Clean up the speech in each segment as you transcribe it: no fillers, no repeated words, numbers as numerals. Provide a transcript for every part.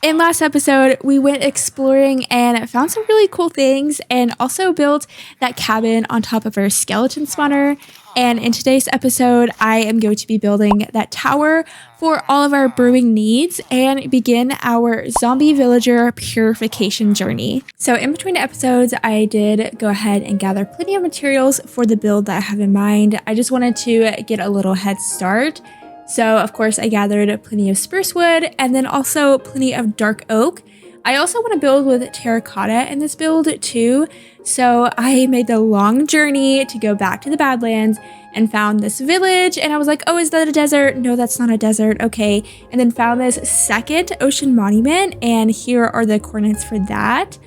In last episode, we went exploring and found some really cool things and also built that cabin on top of our skeleton spawner. And in today's episode, I am going to be building that tower for all of our brewing needs and begin our zombie villager purification journey. So in between episodes, I did go ahead and gather plenty of materials for the build that I have in mind. I just wanted to get a little head start. So of course I gathered plenty of spruce wood and then also plenty of dark oak. I also want to build with terracotta in this build too. So I made the long journey to go back to the Badlands and found this village and I was like, oh, is that a desert? No, that's not a desert. Okay. And then found this second ocean monument and here are the coordinates for that.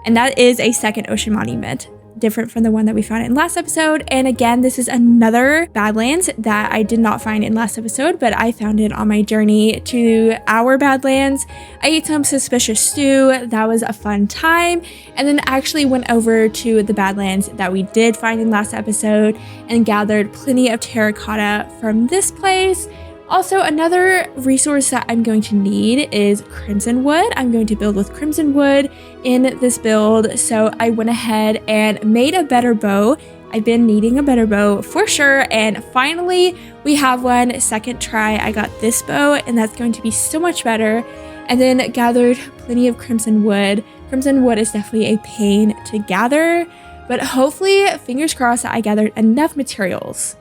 And that is a second ocean monument, different from the one that we found in last episode. And again, this is another Badlands that I did not find in last episode, but I found it on my journey to our Badlands. I ate some suspicious stew. That was a fun time. And then actually went over to the Badlands that we did find in last episode and gathered plenty of terracotta from this place. Also, another resource that I'm going to need is crimson wood. I'm going to build with crimson wood in this build. So I went ahead and made a better bow. I've been needing a better bow for sure. And finally, we have one. Second try, I got this bow and that's going to be so much better. And then gathered plenty of crimson wood. Crimson wood is definitely a pain to gather, but hopefully, fingers crossed, that I gathered enough materials.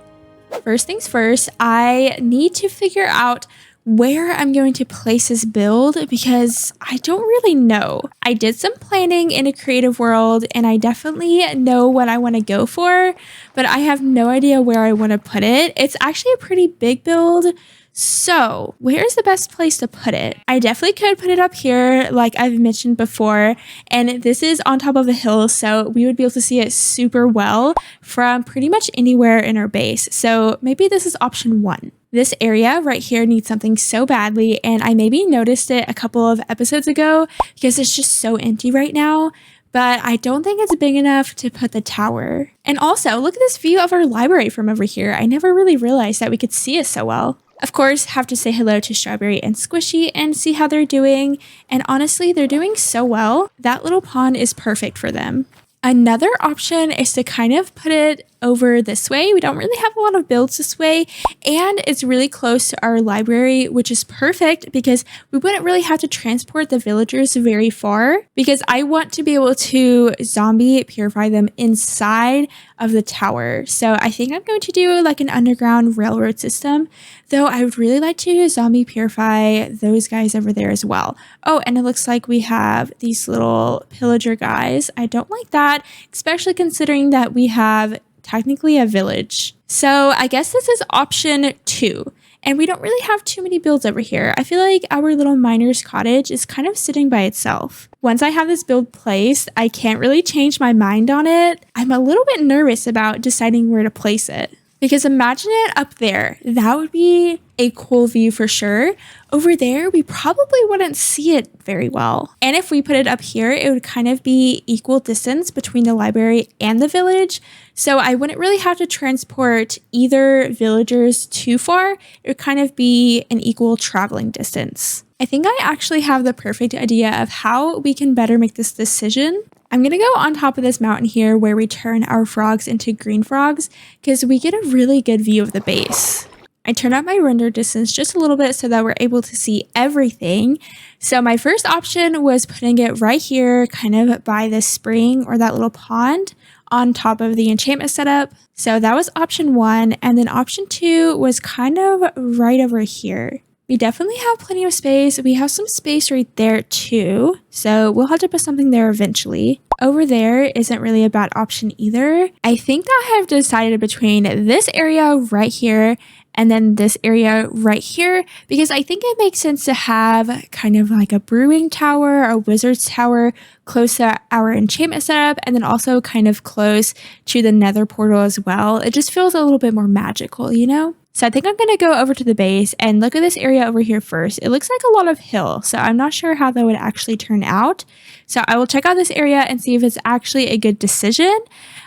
First things first, I need to figure out where I'm going to place this build because I don't really know. I did some planning in a creative world and I definitely know what I want to go for, but I have no idea where I want to put it. It's actually a pretty big build. So where's the best place to put it? I definitely could put it up here like I've mentioned before, and this is on top of a hill, so we would be able to see it super well from pretty much anywhere in our base. So maybe this is option one. This area right here needs something so badly, and I maybe noticed it a couple of episodes ago because it's just so empty right now. But I don't think it's big enough to put the tower. And also, look at this view of our library from over here. I never really realized that we could see it so well. Of course, have to say hello to Strawberry and Squishy and see how they're doing. And honestly, they're doing so well. That little pond is perfect for them. Another option is to kind of put it over this way. We don't really have a lot of builds this way, and it's really close to our library, which is perfect because we wouldn't really have to transport the villagers very far because I want to be able to zombie purify them inside of the tower. So I think I'm going to do like an underground railroad system, though I would really like to zombie purify those guys over there as well. Oh, and it looks like we have these little pillager guys. I don't like that, especially considering that we have technically a village. So I guess this is option two. And we don't really have too many builds over here. I feel like our little miner's cottage is kind of sitting by itself. Once I have this build placed, I can't really change my mind on it. I'm a little bit nervous about deciding where to place it. Because imagine it up there. That would be a cool view for sure. Over there, we probably wouldn't see it very well. And if we put it up here, it would kind of be equal distance between the library and the village. So I wouldn't really have to transport either villagers too far. It would kind of be an equal traveling distance. I think I actually have the perfect idea of how we can better make this decision. I'm going to go on top of this mountain here where we turn our frogs into green frogs because we get a really good view of the base. I turned up my render distance just a little bit so that we're able to see everything. So my first option was putting it right here, kind of by the spring or that little pond on top of the enchantment setup. So that was option one. And then option two was kind of right over here. We definitely have plenty of space. We have some space right there too. So we'll have to put something there eventually. Over there isn't really a bad option either. I think that I have decided between this area right here and then this area right here because I think it makes sense to have kind of like a brewing tower, a wizard's tower close to our enchantment setup and then also kind of close to the nether portal as well. It just feels a little bit more magical, you know? So I think I'm going to go over to the base and look at this area over here first. It looks like a lot of hill, so I'm not sure how that would actually turn out. So I will check out this area and see if it's actually a good decision.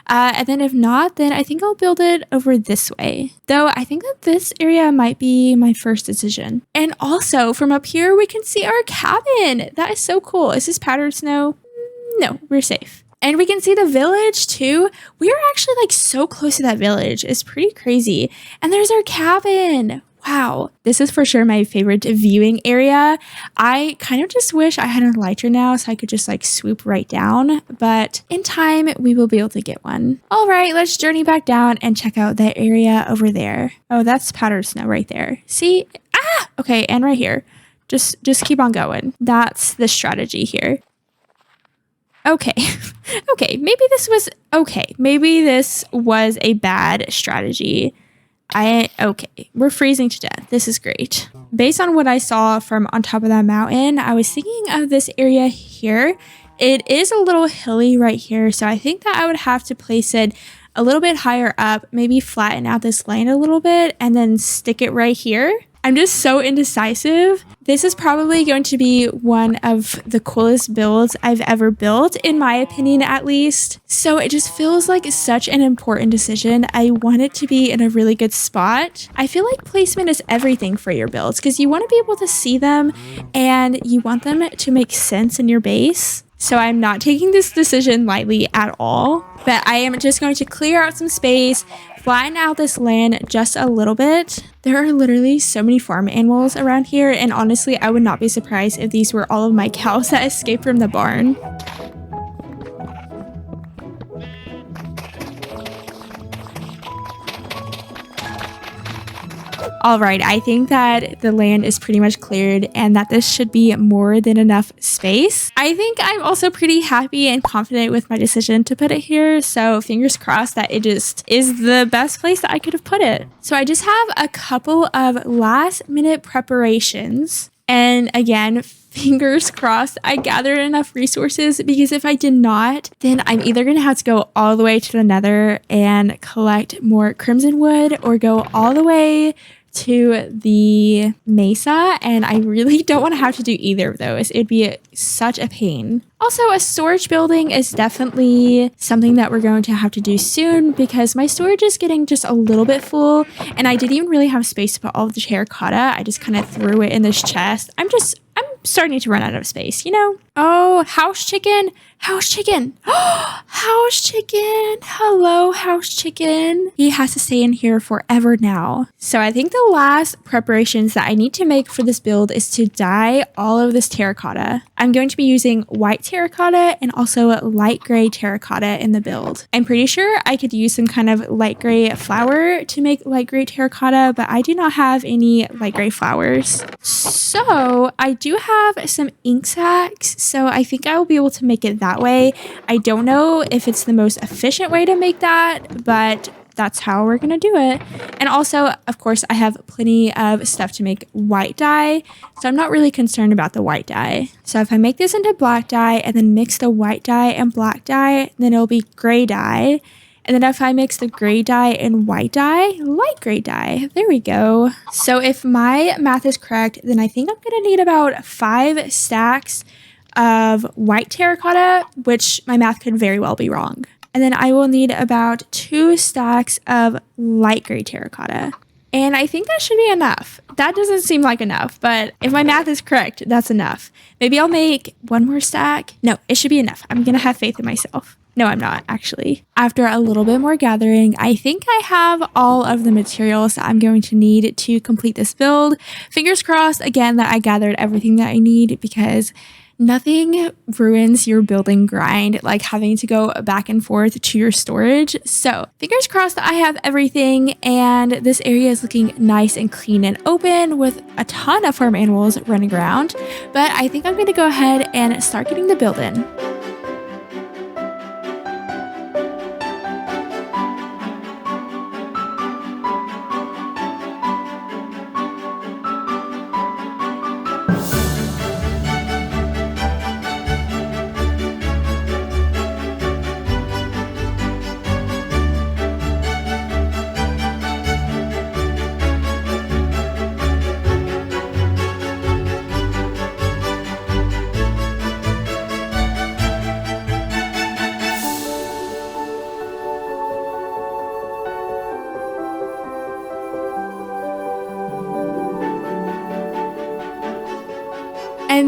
And then if not, then I think I'll build it over this way. Though I think that this area might be my first decision. And also from up here, we can see our cabin. That is so cool. Is this powdered snow? No, we're safe. And we can see the village too. We are actually like so close to that village. It's pretty crazy. And there's our cabin. Wow, this is for sure my favorite viewing area. I kind of just wish I had an elytra now so I could just like swoop right down, but in time we will be able to get one. All right, let's journey back down and check out that area over there. Oh, that's powdered snow right there. See? Ah! Okay, and right here. Just keep on going. That's the strategy here. Okay. Okay, maybe this was okay. Maybe this was a bad strategy. Okay, we're freezing to death. This is great. Based on what I saw from on top of that mountain, I was thinking of this area here. It is a little hilly right here, so I think that I would have to place it a little bit higher up, maybe flatten out this land a little bit, and then stick it right here. I'm just so indecisive. This is probably going to be one of the coolest builds I've ever built, in my opinion at least. So it just feels like such an important decision. I want it to be in a really good spot. I feel like placement is everything for your builds because you want to be able to see them and you want them to make sense in your base. So I'm not taking this decision lightly at all, but I am just going to clear out some space, flatten out this land just a little bit. There are literally so many farm animals around here, and honestly, I would not be surprised if these were all of my cows that escaped from the barn. All right, I think that the land is pretty much cleared and that this should be more than enough space. I think I'm also pretty happy and confident with my decision to put it here. So fingers crossed that it just is the best place that I could have put it. So I just have a couple of last minute preparations. And again, fingers crossed I gathered enough resources, because if I did not, then I'm either going to have to go all the way to the nether and collect more crimson wood, or go all the way to the mesa, and I really don't want to have to do either of those. It'd be such a pain. Also, a storage building is definitely something that we're going to have to do soon, because my storage is getting just a little bit full, and I didn't even really have space to put all of the terracotta. I just kind of threw it in this chest. I'm starting to run out of space, you know? Oh, house chicken. House chicken. House chicken. Hello, house chicken. He has to stay in here forever now. So I think the last preparations that I need to make for this build is to dye all of this terracotta. I'm going to be using white terracotta and also light gray terracotta in the build. I'm pretty sure I could use some kind of light gray flour to make light gray terracotta, but I do not have any light gray flowers. So I do have some ink sacs, so I think I will be able to make it that way. I don't know if it's the most efficient way to make that, but that's how we're gonna do it. And also, of course, I have plenty of stuff to make white dye, so I'm not really concerned about the white dye. So if I make this into black dye and then mix the white dye and black dye, then it'll be gray dye. And then if I mix the gray dye and white dye, light gray dye. There we go. So if my math is correct, then I think I'm gonna need about 5 stacks of white terracotta, which my math could very well be wrong. And then I will need about 2 stacks of light gray terracotta. And I think that should be enough. That doesn't seem like enough, but if my math is correct, that's enough. Maybe I'll make 1 more stack. No, it should be enough. I'm gonna have faith in myself. No, I'm not, actually. After a little bit more gathering, I think I have all of the materials that I'm going to need to complete this build. Fingers crossed, again, that I gathered everything that I need, because nothing ruins your building grind like having to go back and forth to your storage. So fingers crossed that I have everything, and this area is looking nice and clean and open with a ton of farm animals running around. But I think I'm going to go ahead and start getting the build in.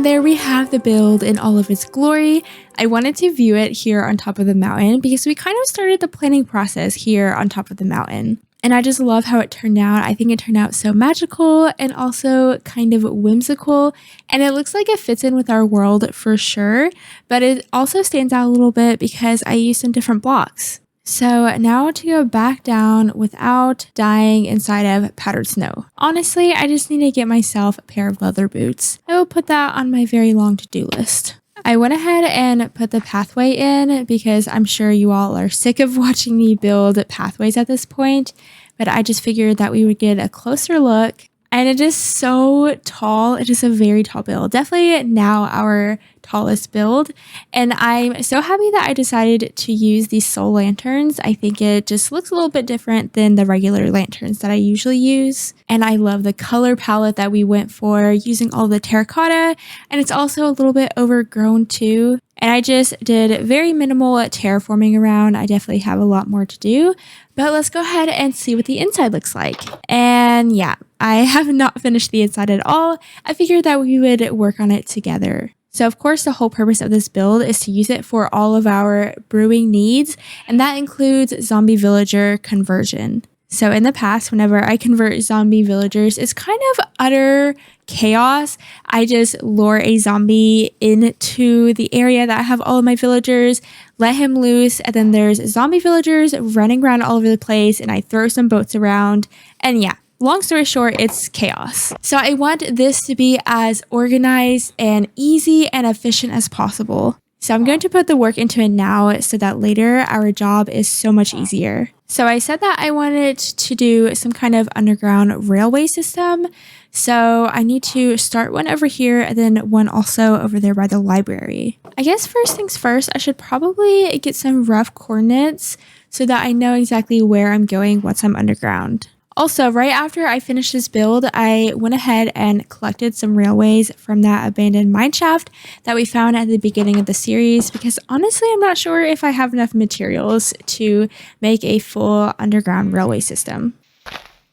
And there we have the build in all of its glory. I wanted to view it here on top of the mountain because we kind of started the planning process here on top of the mountain. And I just love how it turned out. I think it turned out so magical and also kind of whimsical. And it looks like it fits in with our world for sure. But it also stands out a little bit because I used some different blocks. So now to go back down without dying inside of powdered snow. Honestly, I just need to get myself a pair of leather boots. I will put that on my very long to-do list. I went ahead and put the pathway in because I'm sure you all are sick of watching me build pathways at this point, but I just figured that we would get a closer look. And it is so tall. It is a very tall build. Definitely now our tallest build. And I'm so happy that I decided to use these soul lanterns. I think it just looks a little bit different than the regular lanterns that I usually use. And I love the color palette that we went for using all the terracotta. And it's also a little bit overgrown too. And I just did very minimal terraforming around. I definitely have a lot more to do. But let's go ahead and see what the inside looks like. And yeah, I have not finished the inside at all. I figured that we would work on it together. So of course, the whole purpose of this build is to use it for all of our brewing needs. And that includes zombie villager conversion. So in the past, whenever I convert zombie villagers, it's kind of utter chaos. I just lure a zombie into the area that I have all of my villagers, let him loose, and then there's zombie villagers running around all over the place, and I throw some boats around, and yeah. Long story short, it's chaos. So I want this to be as organized and easy and efficient as possible. So I'm going to put the work into it now so that later our job is so much easier. So I said that I wanted to do some kind of underground railway system. So I need to start one over here and then one also over there by the library. I guess first things first, I should probably get some rough coordinates so that I know exactly where I'm going once I'm underground. Also, right after I finished this build, I went ahead and collected some railways from that abandoned mineshaft that we found at the beginning of the series because honestly, I'm not sure if I have enough materials to make a full underground railway system.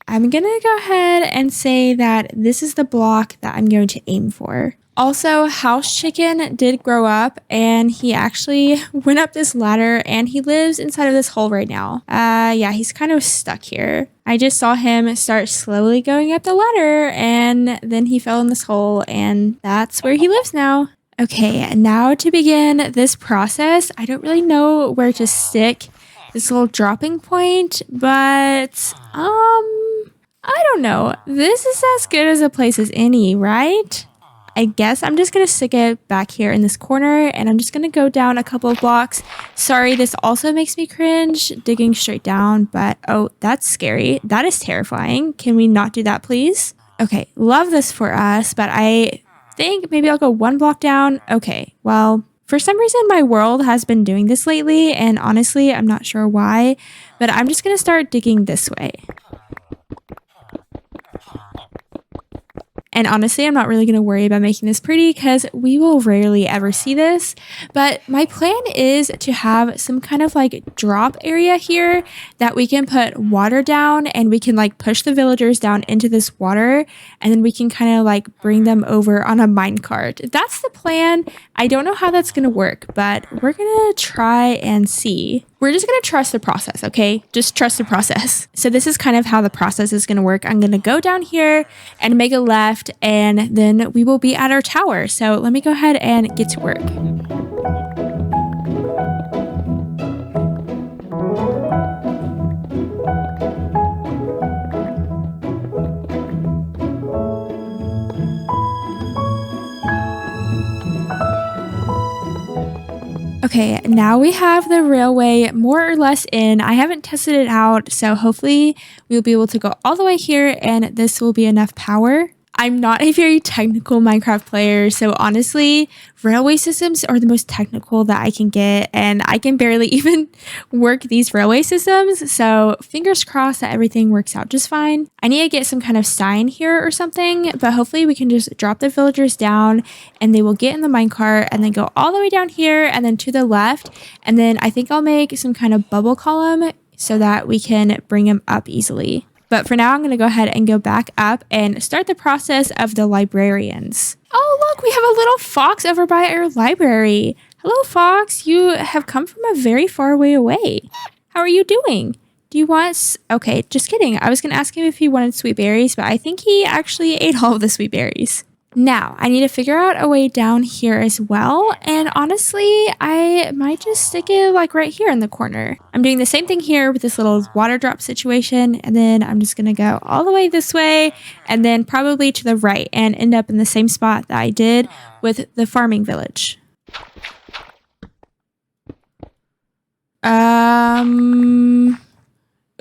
I'm going to go ahead and say that this is the block that I'm going to aim for. Also, House Chicken did grow up and he actually went up this ladder and he lives inside of this hole right now. Yeah, he's kind of stuck here. I just saw him start slowly going up the ladder and then he fell in this hole and that's where he lives now. Okay, now to begin this process, I don't really know where to stick this little dropping point, but I don't know. This is as good as a place as any, right? I guess I'm just going to stick it back here in this corner and I'm just going to go down a couple of blocks. Sorry, this also makes me cringe digging straight down, but oh, that's scary. That is terrifying. Can we not do that, please? Okay, love this for us, but I think maybe I'll go one block down. Okay, well, for some reason my world has been doing this lately and honestly, I'm not sure why, but I'm just going to start digging this way. And honestly, I'm not really going to worry about making this pretty because we will rarely ever see this. But my plan is to have some kind of like drop area here that we can put water down and we can like push the villagers down into this water. And then we can kind of like bring them over on a minecart. That's the plan. I don't know how that's going to work, but we're going to try and see. We're just going to trust the process, okay? Just trust the process. So this is kind of how the process is going to work. I'm going to go down here and make a left, and then we will be at our tower. So let me go ahead and get to work. Okay, now we have the railway more or less in. I haven't tested it out, so hopefully we'll be able to go all the way here and this will be enough power. I'm not a very technical Minecraft player, so honestly, railway systems are the most technical that I can get, and I can barely even work these railway systems, so fingers crossed that everything works out just fine. I need to get some kind of sign here or something, but hopefully we can just drop the villagers down, and they will get in the minecart, and then go all the way down here, and then to the left, and then I think I'll make some kind of bubble column so that we can bring them up easily. But for now, I'm going to go ahead and go back up and start the process of the librarians. Oh, look, we have a little fox over by our library. Hello, fox. You have come from a very far way away. How are you doing? Do you want... Okay, just kidding. I was going to ask him if he wanted sweet berries, but I think he actually ate all of the sweet berries. Now, I need to figure out a way down here as well. And honestly, I might just stick it like right here in the corner. I'm doing the same thing here with this little water drop situation. And then I'm just going to go all the way this way and then probably to the right and end up in the same spot that I did with the farming village.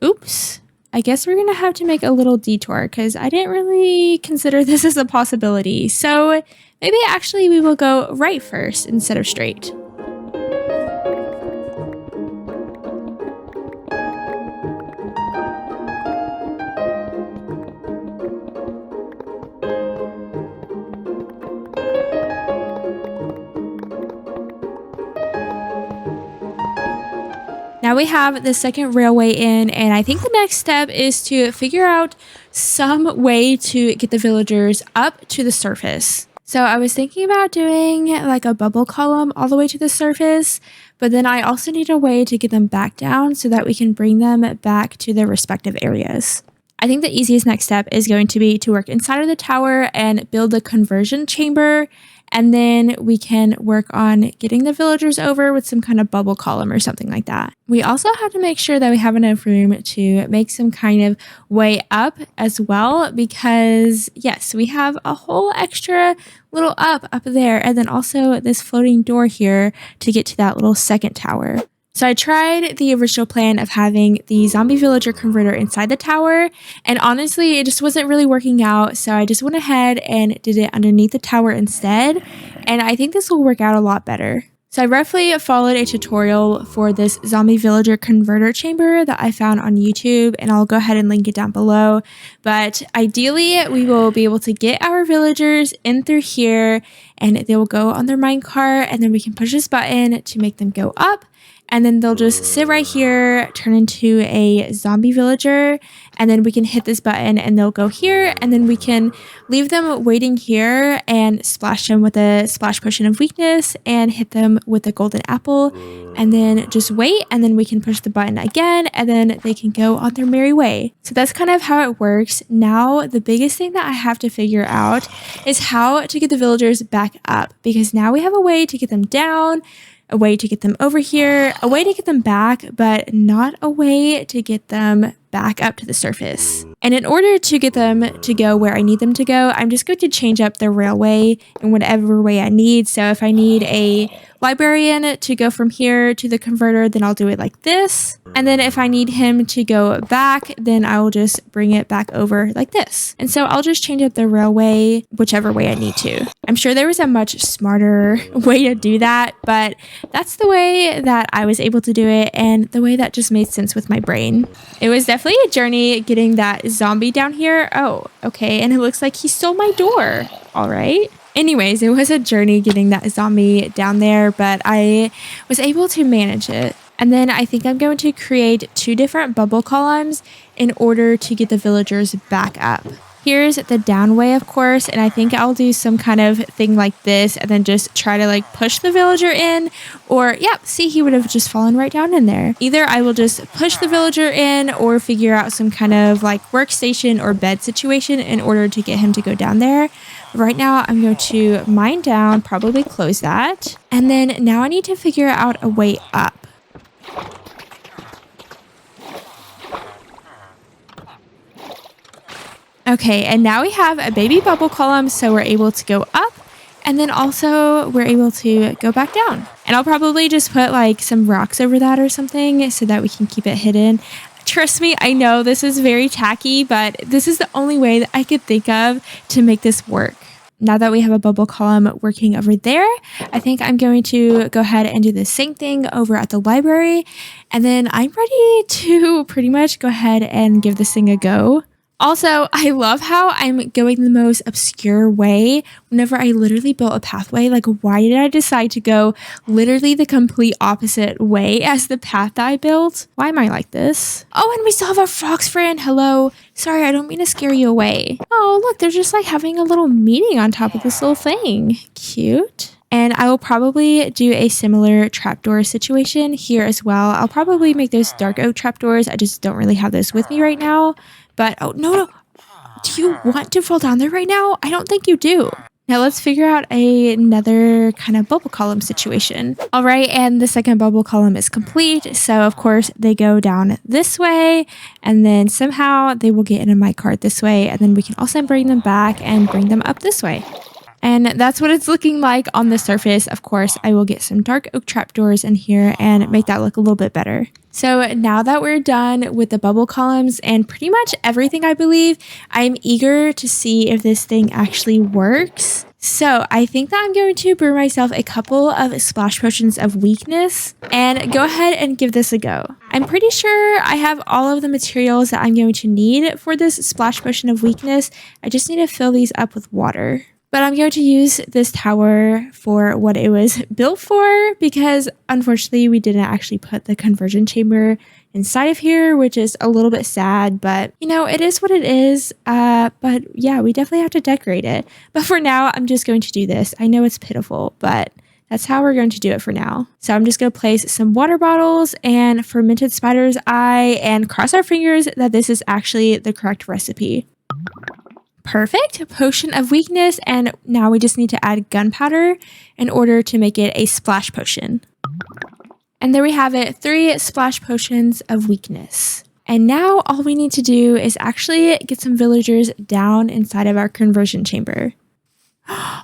Oops. I guess we're going to have to make a little detour because I didn't really consider this as a possibility. So maybe actually we will go right first instead of straight. Now we have the second railway in, and I think the next step is to figure out some way to get the villagers up to the surface. So I was thinking about doing like a bubble column all the way to the surface, but then I also need a way to get them back down so that we can bring them back to their respective areas. I think the easiest next step is going to be to work inside of the tower and build a conversion chamber. And then we can work on getting the villagers over with some kind of bubble column or something like that. We also have to make sure that we have enough room to make some kind of way up as well, because yes, we have a whole extra little up there, and then also this floating door here to get to that little second tower. So I tried the original plan of having the zombie villager converter inside the tower, and honestly, it just wasn't really working out. So I just went ahead and did it underneath the tower instead. And I think this will work out a lot better. So I roughly followed a tutorial for this zombie villager converter chamber that I found on YouTube, and I'll go ahead and link it down below. But ideally, we will be able to get our villagers in through here, and they will go on their minecart, and then we can push this button to make them go up. And then they'll just sit right here, turn into a zombie villager, and then we can hit this button and they'll go here, and then we can leave them waiting here and splash them with a splash potion of weakness and hit them with a golden apple, and then just wait, and then we can push the button again, and then they can go on their merry way. So that's kind of how it works. Now, the biggest thing that I have to figure out is how to get the villagers back up, because now we have a way to get them down, a way to get them over here, a way to get them back, but not a way to get them back up to the surface. And in order to get them to go where I need them to go, I'm just going to change up the railway in whatever way I need. So if I need a librarian to go from here to the converter, then I'll do it like this. And then if I need him to go back, then I will just bring it back over like this. And so I'll just change up the railway whichever way I need to. I'm sure there was a much smarter way to do that, but that's the way that I was able to do it and the way that just made sense with my brain. It was definitely a journey getting that zombie down here. Oh, okay. And it looks like he stole my door. All right. Anyways, it was a journey getting that zombie down there, but I was able to manage it. And then I think I'm going to create 2 different bubble columns in order to get the villagers back up. Here's the down way, of course, and I think I'll do some kind of thing like this and then just try to like push the villager in, or yep, see, he would have just fallen right down in there. Either I will just push the villager in or figure out some kind of like workstation or bed situation in order to get him to go down there. Right now, I'm going to mine down, probably close that. And then now I need to figure out a way up. Okay, and now we have a baby bubble column, so we're able to go up, and then also we're able to go back down. And I'll probably just put like some rocks over that or something so that we can keep it hidden. Trust me, I know this is very tacky, but this is the only way that I could think of to make this work. Now that we have a bubble column working over there, I think I'm going to go ahead and do the same thing over at the library. And then I'm ready to pretty much go ahead and give this thing a go. Also, I love how I'm going the most obscure way whenever I literally built a pathway. Like, why did I decide to go literally the complete opposite way as the path that I built? Why am I like this? Oh, and we still have our fox friend. Hello. Sorry, I don't mean to scare you away. Oh, look, they're just like having a little meeting on top of this little thing. Cute. And I will probably do a similar trapdoor situation here as well. I'll probably make those dark oak trapdoors. I just don't really have those with me right now. But, oh, no. Do you want to fall down there right now? I don't think you do. Now let's figure out another kind of bubble column situation. All right, and the second bubble column is complete. So, of course, they go down this way. And then somehow they will get in a minecart this way. And then we can also bring them back and bring them up this way. And that's what it's looking like on the surface. Of course, I will get some dark oak trapdoors in here and make that look a little bit better. So now that we're done with the bubble columns and pretty much everything, I believe, I'm eager to see if this thing actually works. So I think that I'm going to brew myself a couple of splash potions of weakness and go ahead and give this a go. I'm pretty sure I have all of the materials that I'm going to need for this splash potion of weakness. I just need to fill these up with water. But I'm going to use this tower for what it was built for because unfortunately we didn't actually put the conversion chamber inside of here, which is a little bit sad, but you know, it is what it is. But yeah, we definitely have to decorate it. But for now, I'm just going to do this. I know it's pitiful, but that's how we're going to do it for now. So I'm just going to place some water bottles and fermented spider's eye and cross our fingers that this is actually the correct recipe. Perfect. Potion of weakness, and now we just need to add gunpowder in order to make it a splash potion. And there we have it, 3 splash potions of weakness. And now all we need to do is actually get some villagers down inside of our conversion chamber.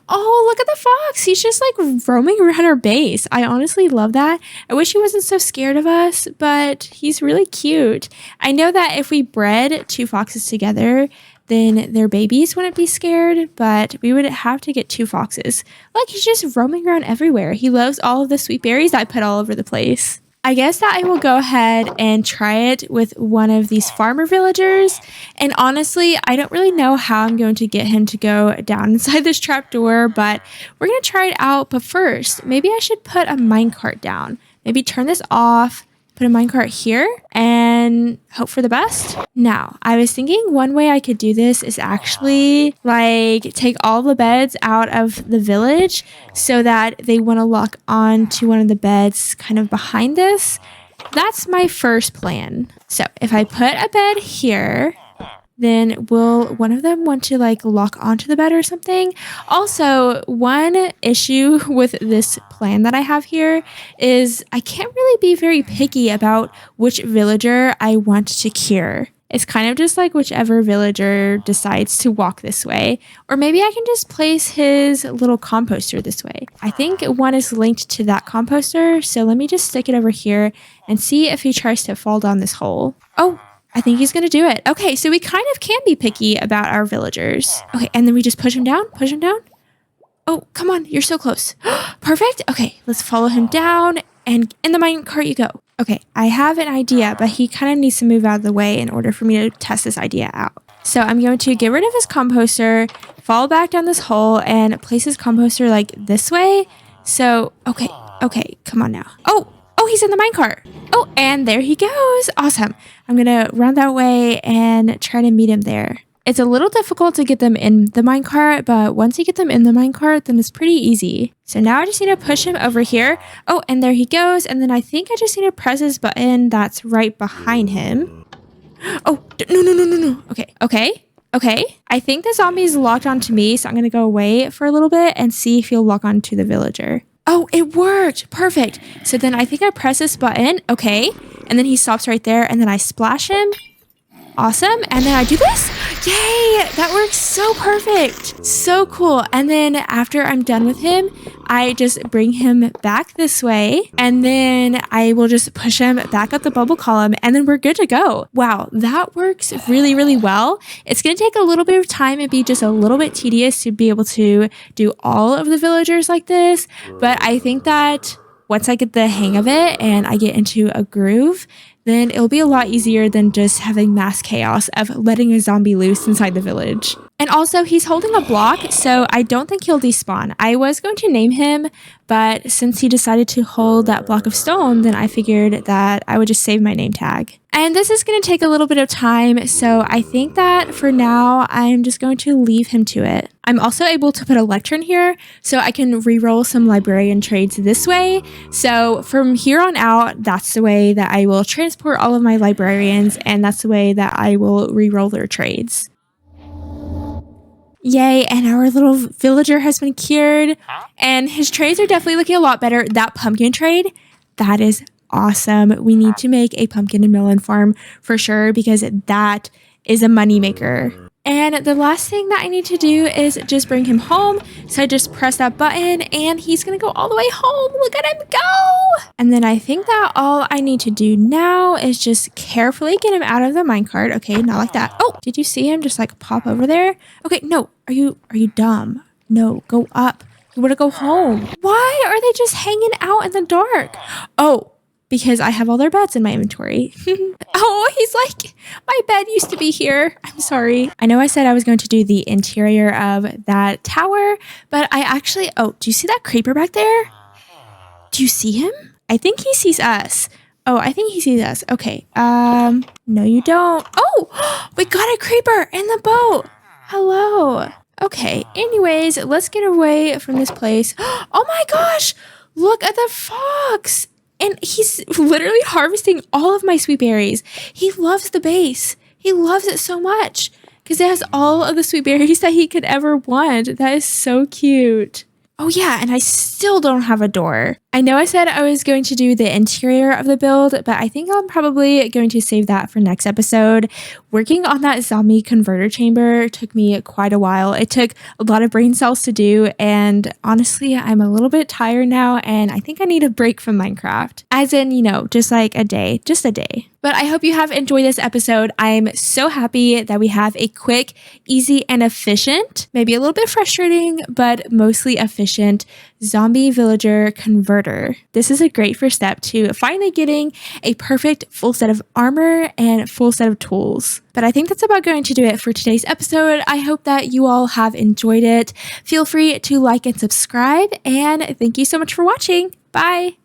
Oh, look at the fox. He's just like roaming around our base. I honestly love that. I wish he wasn't so scared of us, but he's really cute. I know that if we bred 2 foxes together, then their babies wouldn't be scared, but we would have to get 2 foxes. Like, he's just roaming around everywhere. He loves all of the sweet berries I put all over the place. I guess that I will go ahead and try it with one of these farmer villagers. And honestly, I don't really know how I'm going to get him to go down inside this trapdoor, but we're going to try it out. But first, maybe I should put a minecart down. Maybe turn this off, put a minecart here, and hope for the best. Now, I was thinking one way I could do this is actually like take all the beds out of the village so that they want to lock on to one of the beds kind of behind this. That's my first plan. So if I put a bed here, then will one of them want to like lock onto the bed or something? Also, one issue with this plan that I have here is I can't really be very picky about which villager I want to cure. It's kind of just like whichever villager decides to walk this way. Or maybe I can just place his little composter this way. I think one is linked to that composter, so let me just stick it over here and see if he tries to fall down this hole. Oh, I think he's going to do it. Okay, so we kind of can be picky about our villagers. Okay, and then we just push him down, push him down. Oh, come on, you're so close. Perfect. Okay, let's follow him down, and in the minecart you go. Okay, I have an idea, but he kind of needs to move out of the way in order for me to test this idea out. So I'm going to get rid of his composter, fall back down this hole, and place his composter like this way. So, okay, come on now. Oh, he's in the minecart. Oh, and there he goes. Awesome. I'm going to run that way and try to meet him there. It's a little difficult to get them in the minecart, but once you get them in the minecart, then it's pretty easy. So now I just need to push him over here. Oh, and there he goes. And then I think I just need to press his button that's right behind him. Oh, no. Okay. I think the zombie is locked onto me, so I'm going to go away for a little bit and see if he'll lock onto the villager. Oh, it worked. Perfect. So then I think I press this button. Okay. And then he stops right there. And then I splash him. Awesome. And then I do this. Yay. That works so perfect. So cool. And then after I'm done with him, I just bring him back this way. And then I will just push him back up the bubble column. And then we're good to go. Wow. That works really, really well. It's going to take a little bit of time and be just a little bit tedious to be able to do all of the villagers like this. But I think that once I get the hang of it and I get into a groove, then it'll be a lot easier than just having mass chaos of letting a zombie loose inside the village. And also, he's holding a block, so I don't think he'll despawn. I was going to name him, but since he decided to hold that block of stone, then I figured that I would just save my name tag. And this is going to take a little bit of time, so I think that for now, I'm just going to leave him to it. I'm also able to put a lectern here, so I can reroll some librarian trades this way. So from here on out, that's the way that I will transport all of my librarians, and that's the way that I will reroll their trades. Yay, and our little villager has been cured, and his trades are definitely looking a lot better. That pumpkin trade, that is awesome. We need to make a pumpkin and melon farm for sure because that is a moneymaker. And the last thing that I need to do is just bring him home. So I just press that button and he's gonna go all the way home. Look at him go! And then I think that all I need to do now is just carefully get him out of the minecart. Okay, not like that. Oh, did you see him just like pop over there? Okay, no, are you dumb? No, go up. You wanna go home. Why are they just hanging out in the dark? Oh, because I have all their beds in my inventory. Oh, he's like, my bed used to be here. I'm sorry. I know I said I was going to do the interior of that tower, but I actually, oh, do you see that creeper back there? Do you see him? I think he sees us. Oh, I think he sees us. Okay. No, you don't. Oh, we got a creeper in the boat. Hello. Okay. Anyways, let's get away from this place. Oh my gosh. Look at the fox. And he's literally harvesting all of my sweet berries. He loves the base. He loves it so much because it has all of the sweet berries that he could ever want. That is so cute. Oh yeah, and I still don't have a door. I know I said I was going to do the interior of the build, but I think I'm probably going to save that for next episode. Working on that zombie converter chamber took me quite a while. It took a lot of brain cells to do, and honestly, I'm a little bit tired now, and I think I need a break from Minecraft. As in, you know, just like a day, just a day. But I hope you have enjoyed this episode. I'm so happy that we have a quick, easy, and efficient, maybe a little bit frustrating, but mostly efficient zombie villager converter. This is a great first step to finally getting a perfect full set of armor and full set of tools. But I think that's about going to do it for today's episode. I hope that you all have enjoyed it. Feel free to like and subscribe, and thank you so much for watching. Bye!